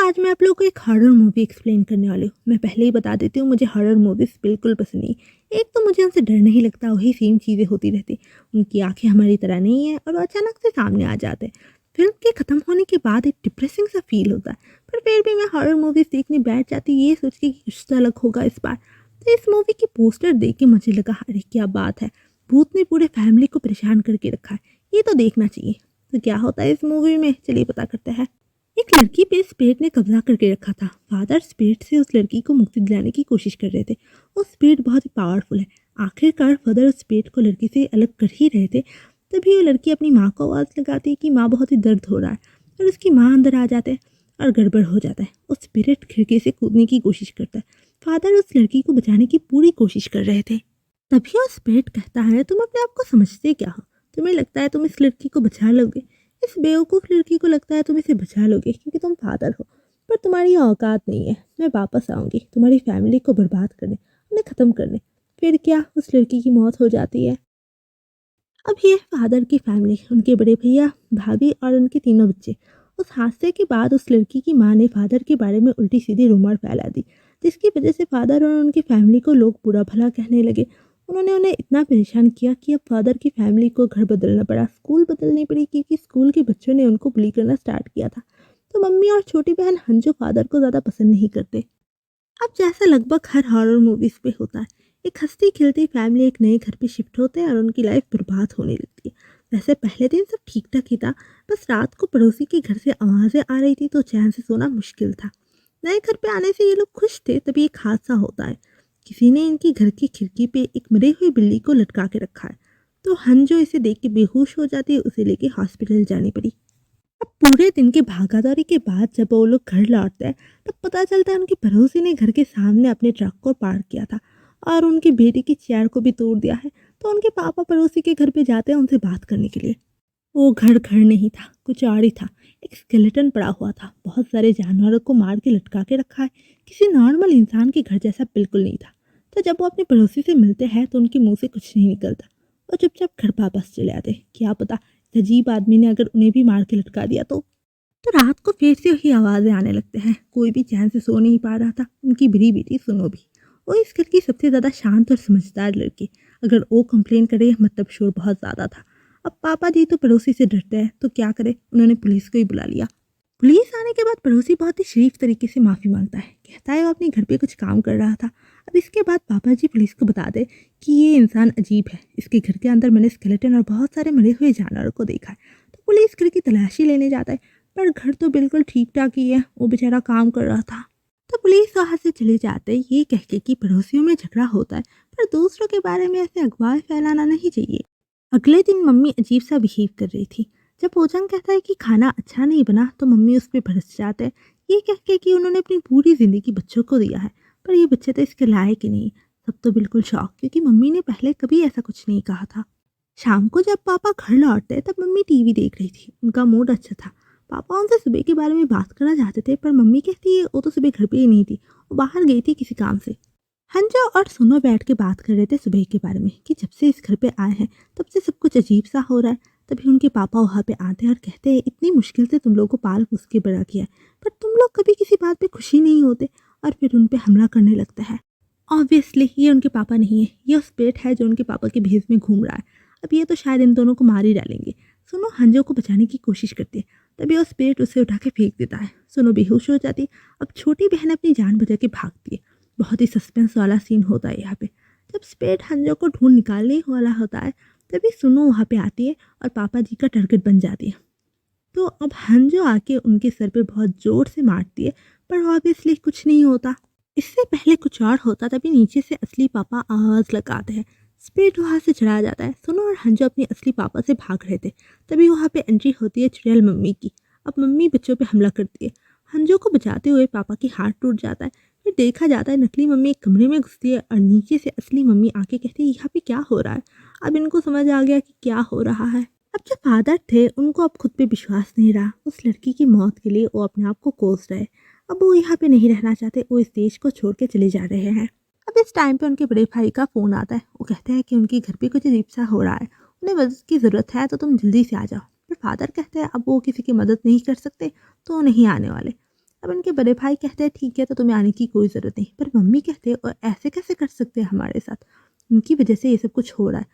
आज मैं आप लोगों को एक हॉरर मूवी एक्सप्लेन करने वाली हूँ। मैं पहले ही बता देती हूँ, मुझे हॉरर मूवीज़ बिल्कुल पसंद नहीं। एक तो मुझे उनसे डर नहीं लगता, वही सेम चीज़ें होती रहती। उनकी आंखें हमारी तरह नहीं है और वो अचानक से सामने आ जाते हैं। फिल्म के ख़त्म होने के बाद एक डिप्रेसिंग सा फील होता है, पर फिर भी मैं हॉरर मूवीज़ देखने बैठ जाती ये सोच के कि कुछ तो अलग होगा इस बार। तो इस मूवी की पोस्टर देख के मुझे लगा, अरे क्या बात है, भूत ने पूरे फैमिली को परेशान करके रखा है, ये तो देखना चाहिए। तो क्या होता है इस मूवी में, चलिए पता करते हैं। एक लड़की पे स्पेड ने कब्जा करके रखा था। फादर स्पेड से उस लड़की को मुक्ति दिलाने की कोशिश कर रहे थे। वो स्पेड बहुत ही पावरफुल है। आखिरकार फादर स्पेड को लड़की से अलग कर ही रहे थे। तभी वो लड़की अपनी माँ को आवाज़ लगाती है कि माँ बहुत ही दर्द हो रहा है, और उसकी माँ अंदर आ जाते हैं और गड़बड़ हो जाता है। वो स्पिरिट खिड़की से कूदने की कोशिश करता है। फादर उस लड़की को बचाने की पूरी कोशिश कर रहे थे। तभी वो स्पेड कहता है, तुम अपने आप को समझते क्या हो? तुम्हें लगता है तुम इस लड़की को बचा लोगे? इस बेवकूफ़ लड़की को लगता है तुम इसे बचा लोगे क्योंकि तुम फादर हो, पर तुम्हारी औकात नहीं है। मैं वापस आऊँगी तुम्हारी फैमिली को बर्बाद करने, उन्हें ख़त्म करने। फिर क्या, उस लड़की की मौत हो जाती है। अब ये फादर की फैमिली, उनके बड़े भैया, भाभी और उनके तीनों बच्चे। उस हादसे के बाद उस लड़की की माँ ने फादर के बारे में उल्टी सीधी रूमर फैला दी, जिसकी वजह से फादर और उनकी फैमिली को लोग बुरा भला कहने लगे। उन्होंने उन्हें इतना परेशान किया कि अब फादर की फैमिली को घर बदलना पड़ा, स्कूल बदलनी पड़ी, क्योंकि स्कूल के बच्चों ने उनको बुली करना स्टार्ट किया था। तो मम्मी और छोटी बहन हंजो फादर को ज़्यादा पसंद नहीं करते। अब जैसा लगभग हर हॉरर मूवीज पे होता है, एक हंसती खिलती फैमिली एक नए घर पे शिफ्ट होते हैं और उनकी लाइफ बर्बाद होने लगती है। वैसे पहले दिन सब ठीक ठाक ही था, बस रात को पड़ोसी के घर से आवाज़ें आ रही थी तो चैन से सोना मुश्किल था। नए घर पे आने से ये लोग खुश थे, तभी एक हादसा होता है। किसी ने इनकी घर की खिड़की पे एक मरी हुई बिल्ली को लटका के रखा है। तो हन जो इसे देख के बेहोश हो जाती है, उसे लेके हॉस्पिटल जानी पड़ी। अब पूरे दिन की भागादौड़ी के बाद जब वो लोग घर लौटते हैं, तब पता चलता है उनके पड़ोसी ने घर के सामने अपने ट्रक को पार्क किया था और उनकी बेटी की चेयर को भी तोड़ दिया है। तो उनके पापा पड़ोसी के घर पे जाते हैं उनसे बात करने के लिए। वो घर घर नहीं था, कुछ और ही था। एक स्केलेटन पड़ा हुआ था, बहुत सारे जानवरों को मार के लटका के रखा है। किसी नॉर्मल इंसान के घर जैसा बिल्कुल नहीं था। तो जब वो अपने पड़ोसी से मिलते हैं तो उनके मुंह से कुछ नहीं निकलता। वो चुपचाप घर वापस चले आते। क्या पता इस अजीब आदमी ने अगर उन्हें भी मार के लटका दिया तो रात को फिर से वही आवाज़ें आने लगते हैं। कोई भी चैन से सो नहीं पा रहा था, उनकी बड़ी बेटी सुनो भी। वो इस घर की सबसे ज़्यादा शांत और समझदार लड़की। अगर वो कंप्लेन करे मतलब शोर बहुत ज़्यादा था। अब पापा जी तो पड़ोसी से डरते हैं, तो क्या करे, उन्होंने पुलिस को ही बुला लिया। पुलिस आने के बाद पड़ोसी बहुत ही शरीफ तरीके से माफ़ी मांगता है, कहता है वो अपने घर पे कुछ काम कर रहा था। अब इसके बाद पापा जी पुलिस को बता दे कि ये इंसान अजीब है, इसके घर के अंदर मैंने स्केलेटन और बहुत सारे मरे हुए जानवरों को देखा है। तो पुलिस घर की तलाशी लेने जाता है, पर घर तो बिल्कुल ठीक ठाक ही है, वो बेचारा काम कर रहा था। तो पुलिस वहाँ से चले जाते ये कह के कि पड़ोसियों में झगड़ा होता है, पर दूसरों के बारे में ऐसे अफवाह फैलाना नहीं चाहिए। अगले दिन मम्मी अजीब सा बिहेव कर रही थी। जब भोजन कहता है कि खाना अच्छा नहीं बना तो मम्मी उस पर भड़स जाते हैं, ये कह के कि उन्होंने अपनी पूरी ज़िंदगी बच्चों को दिया है, पर ये बच्चे तो इसके लायक ही नहीं। सब तो बिल्कुल शौक, क्योंकि मम्मी ने पहले कभी ऐसा कुछ नहीं कहा था। शाम को जब पापा घर लौटते तब मम्मी टीवी देख रही थी, उनका मूड अच्छा था। पापा उनसे सुबह के बारे में बात करना चाहते थे, पर मम्मी कहती है वो तो सुबह घर पे ही नहीं थी, वो बाहर गई थी किसी काम से। हंजो और सुनो बैठ के बात कर रहे थे सुबह के बारे में कि जब से इस घर पे आए हैं तब से सब कुछ अजीब सा हो रहा है। तभी उनके पापा वहाँ पे आते हैं और कहते हैं, इतनी मुश्किल से तुम लोग को पाल पोस के बड़ा किया है, पर तुम लोग कभी किसी बात पे खुशी नहीं होते, और फिर उन पे हमला करने लगता है। ऑब्वियसली ये उनके पापा नहीं है, ये उस पेट है जो उनके पापा के भेस में घूम रहा है। अब ये तो शायद इन दोनों को मार ही डालेंगे। सुनो हंजो को बचाने की कोशिश करती है, तभी उस पेट उसे उठा के फेंक देता है। सुनो बेहोश हो जाती। अब छोटी बहन अपनी जान बचा के भागती है। बहुत ही सस्पेंस वाला सीन होता है यहाँ पे। जब स्पेड हंजो को ढूंढ निकालने वाला होता है, तभी सुनो वहाँ पे आती है और पापा जी का टारगेट बन जाती है। तो अब हंजो आके उनके सर पे बहुत ज़ोर से मारती है, पर ऑब्वियसली कुछ नहीं होता। इससे पहले कुछ और होता, तभी नीचे से असली पापा आवाज़ लगाते हैं। स्पेड वहाँ से चढ़ा जाता है। सुनो और हंजो अपने असली पापा से भाग रहे थे, तभी वहाँ पे एंट्री होती है चुड़ैल मम्मी की। अब मम्मी बच्चों पे हमला करती है। हंजो को बचाते हुए पापा की हाथ टूट जाता है। फिर देखा जाता है नकली मम्मी एक कमरे में घुसती है और नीचे से असली मम्मी आके कहती है, यहाँ पे क्या हो रहा है। अब इनको समझ आ गया कि क्या हो रहा है। अब जो फादर थे उनको अब खुद पे विश्वास नहीं रहा। उस लड़की की मौत के लिए वो अपने आप को कोस रहे। अब वो यहाँ पे नहीं रहना चाहते, वो इस देश को छोड़ के चले जा रहे हैं। अब इस टाइम पे उनके बड़े भाई का फ़ोन आता है। वो कहते हैं कि उनके घर पे कुछ अजीब सा हो रहा है, उन्हें मदद की ज़रूरत है, तो तुम जल्दी से आ जाओ। फिर फादर कहते हैं अब वो किसी की मदद नहीं कर सकते, तो वो नहीं आने वाले। अब उनके बड़े भाई कहते हैं ठीक है तो तुम्हें आने की कोई ज़रूरत नहीं, पर मम्मी कहते हैं और ऐसे कैसे कर सकते हैं हमारे साथ, उनकी वजह से ये सब कुछ हो रहा है,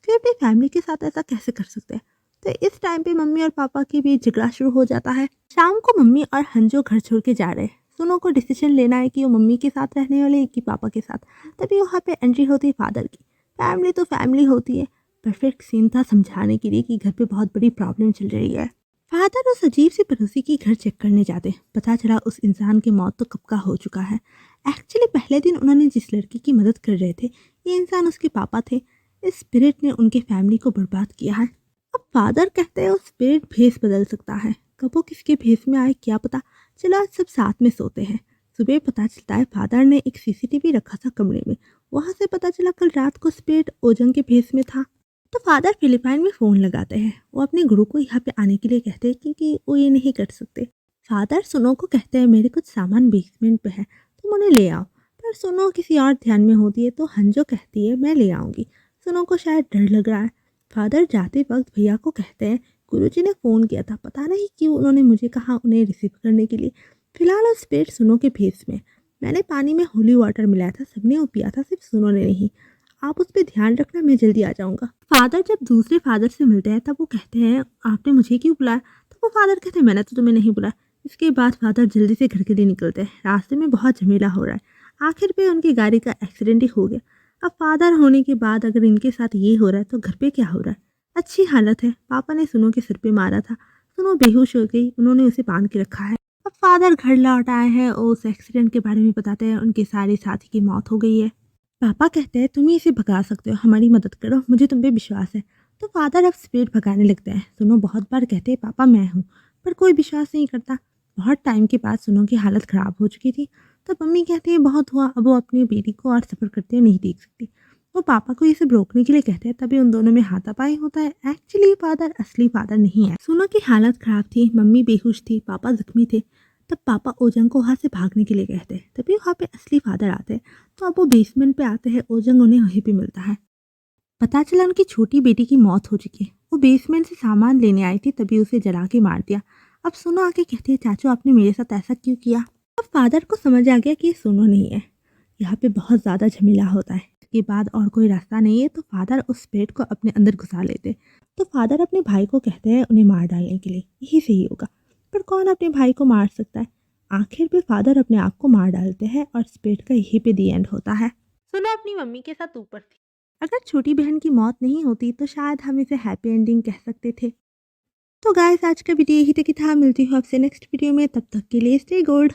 फिर अपनी फैमिली के साथ ऐसा कैसे कर सकते हैं। तो इस टाइम पे मम्मी और पापा के बीच झगड़ा शुरू हो जाता है। शाम को मम्मी और हंजो घर छोड़ के जा रहे हैं। सुनो को डिसीजन लेना है कि वो मम्मी के साथ रहने वाले हैं कि पापा के साथ। तभी वहाँ पे एंट्री होती है फादर की। फैमिली तो फैमिली होती है। परफेक्ट सीन था समझाने के लिए कि घर पे बहुत बड़ी प्रॉब्लम चल रही है। फादर उस अजीब सी पड़ोसी की घर चेक करने जाते। पता चला उस इंसान की मौत तो कब का हो चुका है। एक्चुअली पहले दिन उन्होंने जिस लड़की की मदद कर रहे थे, ये इंसान उसके पापा थे। इस स्पिरिट ने उनके फैमिली को बर्बाद किया है। अब फादर कहते हैं उस स्पिरिट भेस बदल सकता है, कब वो किसके भेस में आए क्या पता। चलो आज सब साथ में सोते हैं। सुबह पता चलता है फादर ने एक सीसीटीवी रखा था कमरे में। वहाँ से पता चला कल रात को स्पिरिट ओजंग के भेस में था। तो फादर फिलिपाइन में फ़ोन लगाते हैं। वो अपने गुरु को यहाँ पे आने के लिए कहते हैं क्योंकि वो ये नहीं कर सकते। फादर सुनो को कहते हैं मेरे कुछ सामान बेसमेंट पे है, तुम उन्हें ले आओ। पर सुनो किसी और ध्यान में होती है तो हंजो कहती है मैं ले आऊँगी। सुनो को शायद डर लग रहा है। फादर जाते वक्त भैया को कहते हैं गुरुजी ने फ़ोन किया था, पता नहीं क्यों उन्होंने मुझे कहा उन्हें रिसीव करने के लिए। फिलहाल उस पेट सुनो के भेस में। मैंने पानी में होली वाटर मिलाया था, सबने वो पिया था, सिर्फ सुनो ने नहीं। आप उस पर ध्यान रखना, मैं जल्दी आ जाऊँगा। फादर जब दूसरे फादर से मिलते हैं तब वो कहते हैं आपने मुझे क्यों बुलाया। तो वो फादर कहते हैं मैंने तो तुम्हें नहीं बुलाया। इसके बाद फादर जल्दी से घर के लिए निकलते हैं। रास्ते में बहुत झमेला हो रहा है। आखिर पे उनकी गाड़ी का एक्सीडेंट ही हो गया। अब फादर होने के बाद अगर इनके साथ ये हो रहा है तो घर पे क्या हो रहा है। अच्छी हालत है। पापा ने सुनो के सिर पे मारा था, सुनो बेहोश हो गई, उन्होंने उसे बांध के रखा है। अब फादर घर लौट आए हैं और उस एक्सीडेंट के बारे में बताते हैं उनके सारे साथी की मौत हो गई है। पापा कहते हैं तुम ही इसे भगा सकते हो, हमारी मदद करो, मुझे तुम पे विश्वास है। तो फादर अब स्पीड भगाने लगते हैं। सुनो बहुत बार कहते हैं पापा मैं हूँ, पर कोई विश्वास नहीं करता। बहुत टाइम के बाद सुनो की हालत ख़राब हो चुकी थी। तब मम्मी कहती है बहुत हुआ, अब वो अपनी बेटी को और सफ़र करते हुए नहीं देख सकती। वो पापा को ये सब रोकने के लिए कहते हैं। तभी उन दोनों में हाथापाई होता है। एक्चुअली फादर असली फादर नहीं है। सुनो की हालत ख़राब थी, मम्मी बेहोश थी, पापा जख्मी थे। तब पापा ओजंग को वहाँ से भागने के लिए कहते हैं। तभी वहाँ पे असली फादर आते हैं। तो अब वो बेसमेंट पे आते हैं। ओजंग उन्हें वहीं पे मिलता है। पता चला उनकी छोटी बेटी की मौत हो चुकी है। वो बेसमेंट से सामान लेने आई थी, तभी उसे जला के मार दिया। अब सुनो आके कहती है चाचू आपने मेरे साथ ऐसा क्यों किया। अब फादर को समझ आ गया कि ये सुनो नहीं है। यहाँ पे बहुत ज़्यादा झमेला होता है। इसके बाद और कोई रास्ता नहीं है तो फादर उस पेट को अपने अंदर घुसा लेते। तो फादर अपने भाई को कहते हैं उन्हें मार डालने के लिए, यही सही होगा। पर कौन अपने भाई को मार सकता है। आखिर पे फादर अपने आप को मार डालते हैं और स्पेट का यही पे दी एंड होता है। सुनो अपनी मम्मी के साथ ऊपर थी। अगर छोटी बहन की मौत नहीं होती तो शायद हम इसे हैप्पी एंडिंग कह सकते थे। तो गाइस आज का वीडियो यही तक ही था। मिलती हूँ आपसे नेक्स्ट वीडियो में, तब तक के लिए स्टे गोल्ड।